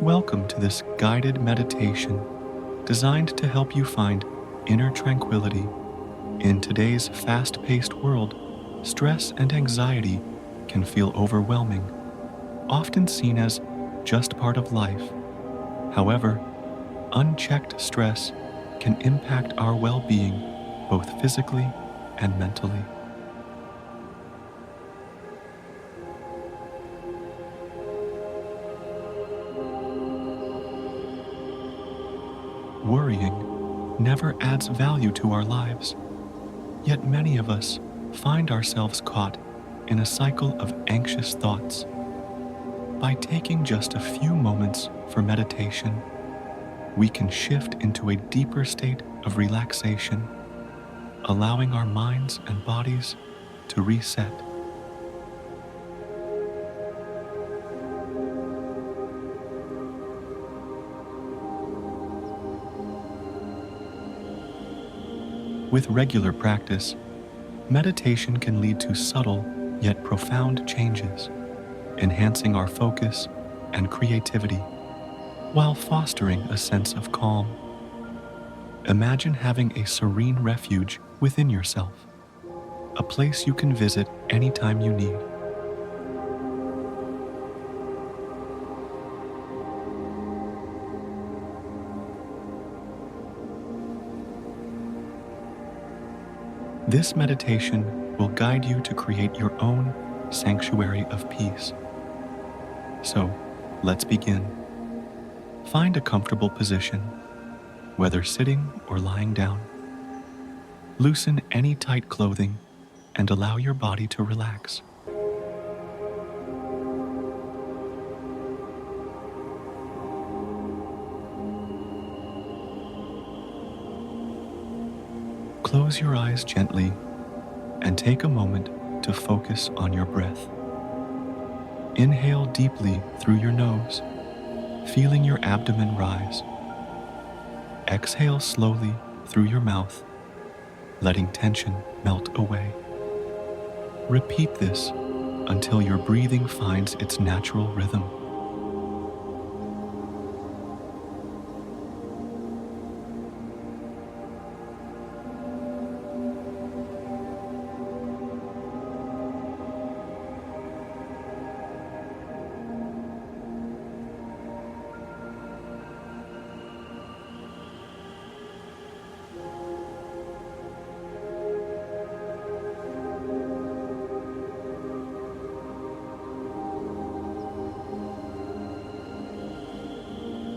Welcome to this guided meditation designed to help you find inner tranquility. In today's fast-paced world, stress and anxiety can feel overwhelming, often seen as just part of life. However, unchecked stress can impact our well-being both physically and mentally. Worrying never adds value to our lives, yet many of us find ourselves caught in a cycle of anxious thoughts. By taking just a few moments for meditation, we can shift into a deeper state of relaxation, allowing our minds and bodies to reset. With regular practice, meditation can lead to subtle yet profound changes, enhancing our focus and creativity while fostering a sense of calm. Imagine having a serene refuge within yourself, a place you can visit anytime you need. This meditation will guide you to create your own sanctuary of peace. So, let's begin. Find a comfortable position, whether sitting or lying down. Loosen any tight clothing and allow your body to relax. Close your eyes gently and take a moment to focus on your breath. Inhale deeply through your nose, feeling your abdomen rise. Exhale slowly through your mouth, letting tension melt away. Repeat this until your breathing finds its natural rhythm.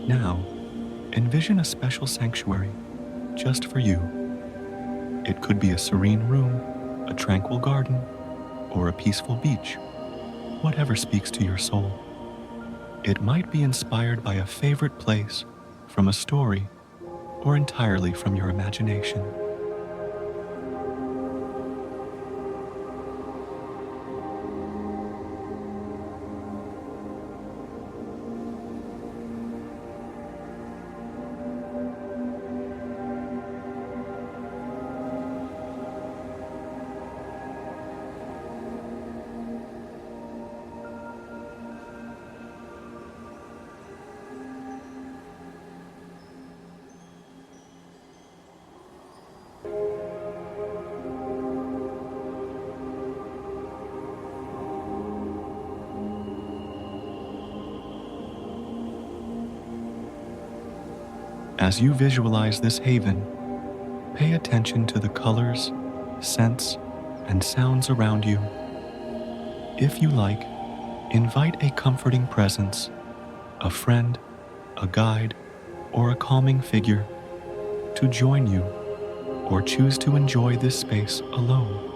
Now, envision a special sanctuary just for you. It could be a serene room, a tranquil garden, or a peaceful beach, whatever speaks to your soul. It might be inspired by a favorite place, from a story, or entirely from your imagination. As you visualize this haven, pay attention to the colors, scents, and sounds around you. If you like, invite a comforting presence, a friend, a guide, or a calming figure to join you, or choose to enjoy this space alone.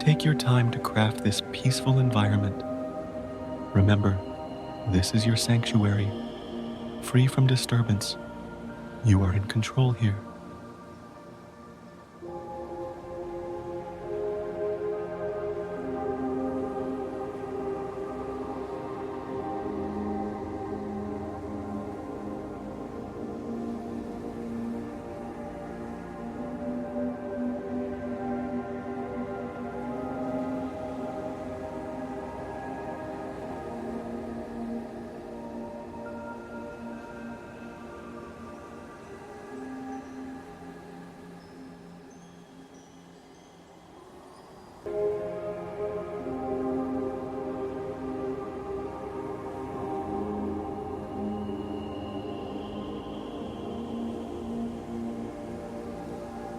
Take your time to craft this peaceful environment. Remember, this is your sanctuary, free from disturbance. You are in control here.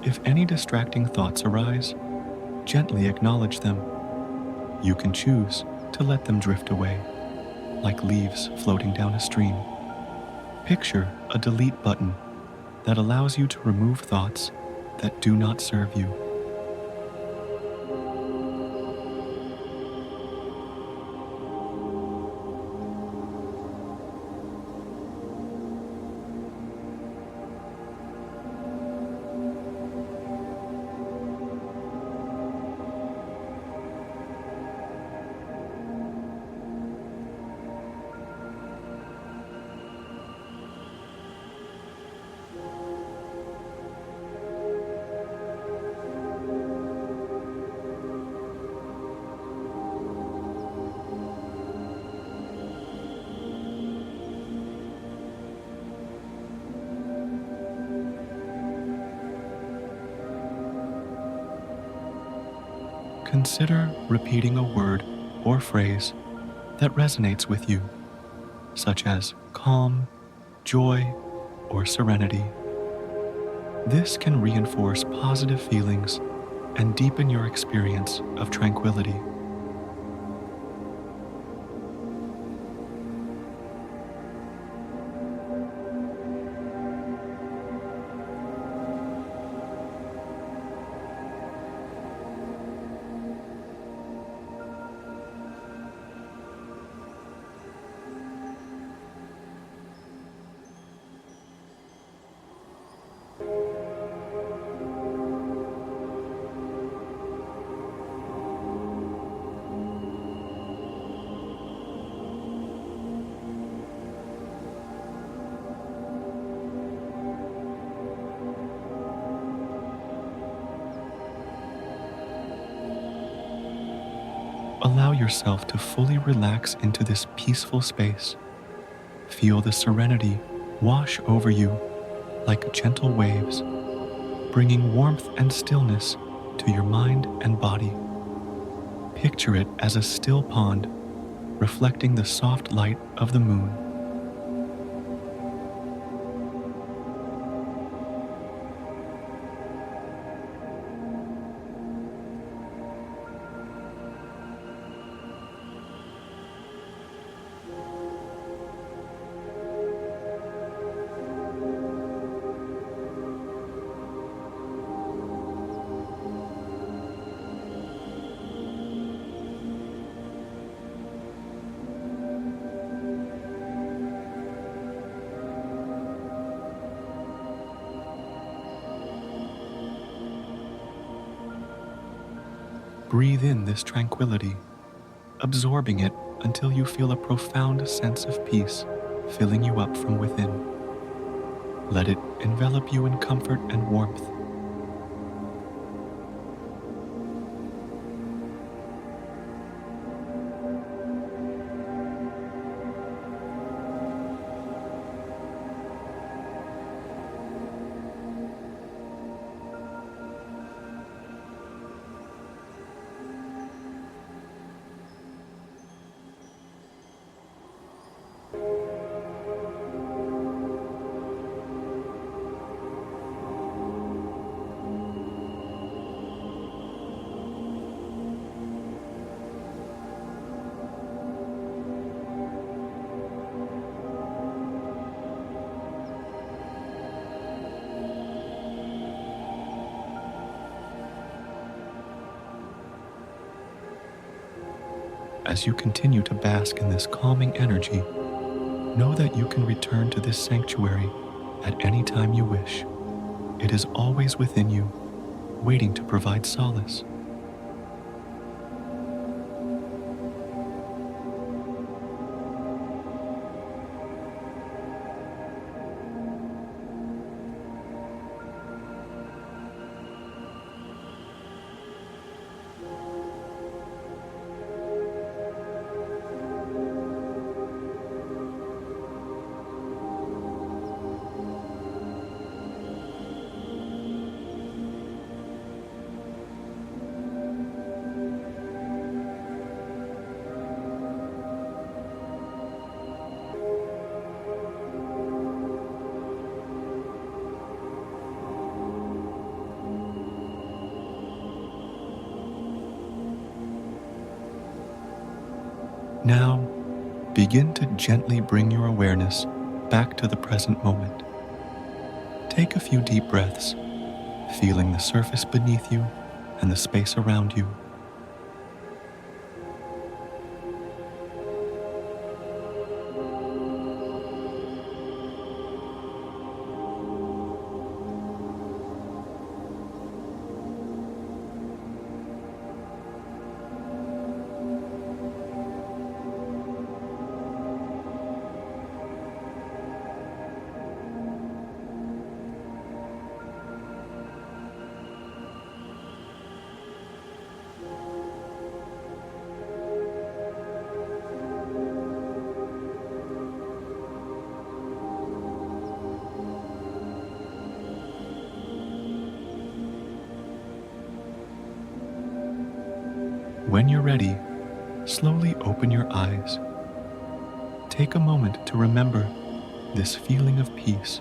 If any distracting thoughts arise, gently acknowledge them. You can choose to let them drift away, like leaves floating down a stream. Picture a delete button that allows you to remove thoughts that do not serve you. Consider repeating a word or phrase that resonates with you, such as calm, joy, or serenity. This can reinforce positive feelings and deepen your experience of tranquility. Allow yourself to fully relax into this peaceful space. Feel the serenity wash over you like gentle waves, bringing warmth and stillness to your mind and body. Picture it as a still pond, reflecting the soft light of the moon. Breathe in this tranquility, absorbing it until you feel a profound sense of peace filling you up from within. Let it envelop you in comfort and warmth. As you continue to bask in this calming energy, know that you can return to this sanctuary at any time you wish. It is always within you, waiting to provide solace. Now, begin to gently bring your awareness back to the present moment. Take a few deep breaths, feeling the surface beneath you and the space around you. When you're ready, slowly open your eyes. Take a moment to remember this feeling of peace,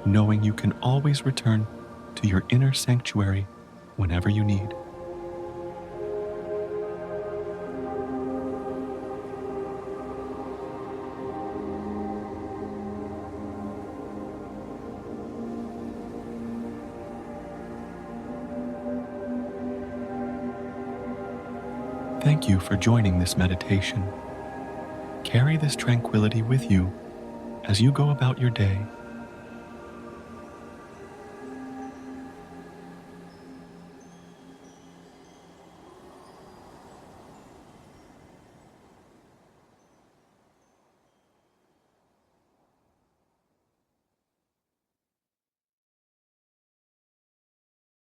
knowing you can always return to your inner sanctuary whenever you need. Thank you for joining this meditation. Carry this tranquility with you as you go about your day